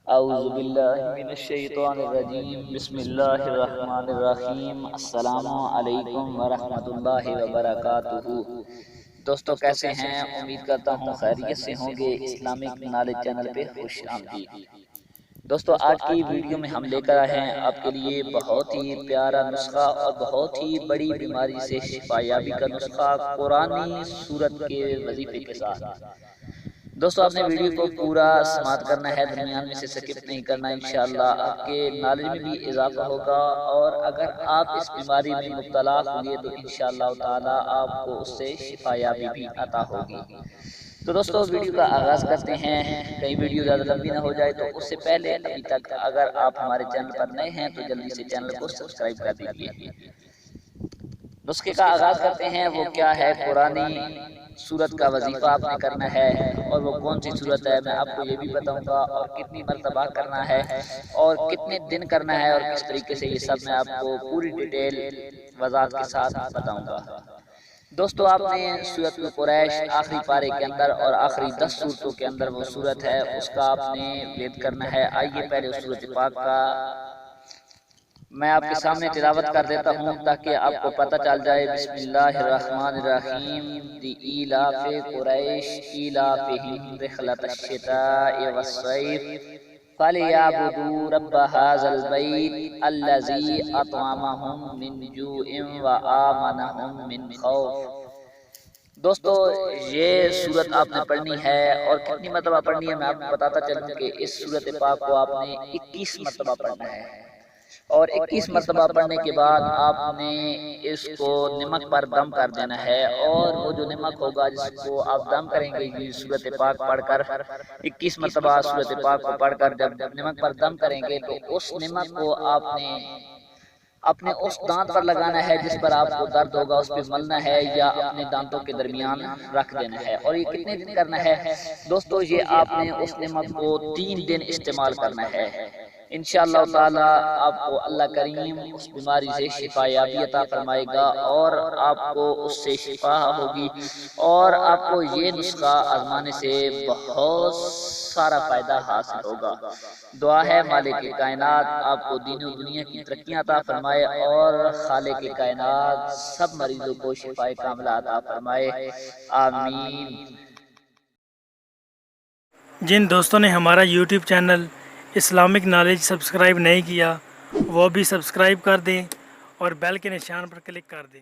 اعوذ باللہ من الشیطان الرجیم، بسم اللہ الرحمن الرحیم۔ السلام علیکم ورحمۃ اللہ وبرکاتہ۔ دوستو کیسے ہیں؟ امید کرتا ہوں خیریت سے ہوں گے۔ اسلامک نالج چینل پہ خوش آمدید۔ دوستو آج کی ویڈیو میں ہم لے کر آئے ہیں آپ کے لیے بہت ہی پیارا نسخہ اور بہت ہی بڑی بیماری سے شفا یابی کا نسخہ قرآنی سورت کے وظیفے کے ساتھ۔ دوستو آپ نے ویڈیو کو پورا سماعت کرنا ہے، درمیان میں سے سکپ نہیں کرنا۔ انشاءاللہ آپ کے نالج میں بھی اضافہ ہوگا، اور اگر آپ اس بیماری میں مبتلا ہوئے تو انشاءاللہ تعالی آپ کو اس سے شفا یابی بھی عطا ہوگی۔ تو دوستو ویڈیو کا آغاز کرتے ہیں۔ کہیں ویڈیو زیادہ لمبی نہ ہو جائے تو اس سے پہلے ابھی تک اگر آپ ہمارے چینل پر نئے ہیں تو جلدی سے چینل کو سبسکرائب کر دیجیے۔ نسخے کا آغاز کرتے ہیں۔ وہ کیا ہے؟ قرآنی سورت کا وظیفہ آپ نے کرنا ہے، اور وہ کون سی سورت ہے میں آپ کو یہ بھی بتاؤں گا، اور کتنی مرتبہ کرنا ہے اور کتنے دن کرنا ہے اور کس طریقے سے، یہ سب میں آپ کو پوری ڈیٹیل وضاحت کے ساتھ بتاؤں گا۔ دوستو آپ نے سورت قریش آخری پارے کے اندر اور آخری 10 سورتوں کے اندر وہ سورت ہے، اس کا آپ نے وید کرنا ہے۔ آئیے پہلے اس سورت پاک کا میں آپ کے سامنے تلاوت کر دیتا ہوں تاکہ آپ کو پتہ چل جائے۔ بسم اللہ الرحمن الرحیم۔ لإیلاف قریش ایلافہم رحلۃ الشتاء والصیف فلیعبدوا رب ھذا البیت الذی اطعمہم من جوع وآمنہم من خوف۔ دوستو یہ سورت آپ نے پڑھنی ہے، اور کتنی مرتبہ پڑھنی ہے میں آپ کو بتاتا چلوں کہ اس سورت پاک کو آپ نے 21 مرتبہ پڑھنا ہے، اور 21 مرتبہ پڑھنے کے بعد آپ نے اس کو نمک پر دم کر دینا ہے، اور وہ جو نمک ہوگا جس کو آپ دم کریں گے یہ سورت پاک پڑھ کر 21 مرتبہ سورت پاک کو پڑھ کر جب نمک پر دم کریں گے تو اس نمک کو آپ نے اپنے اس دانت پر لگانا ہے جس پر آپ کو درد ہوگا، اس پہ ملنا ہے یا اپنے دانتوں کے درمیان رکھ دینا ہے۔ اور یہ کتنے دن کرنا ہے دوستو؟ یہ آپ نے اس نمک کو 3 دن استعمال کرنا ہے۔ انشاءاللہ تعالی آپ کو اللہ کریم اس بیماری سے شفا یابی عطا فرمائے گا، اور آپ کو اس سے شفا ہوگی، اور آپ کو یہ نسخہ آزمانے سے بہت سارا فائدہ حاصل ہوگا۔ دعا ہے مالک کائنات آپ کو دین و دنیا کی ترقیاں عطا فرمائے، اور خالق کائنات سب مریضوں کو شفا کاملہ عطا فرمائے، آمین۔ جن دوستوں نے ہمارا YouTube channel Islamic knowledge subscribe نہیں کیا وہ بھی سبسکرائب کر دیں اور بیل کے نشان پر کلک کر دیں۔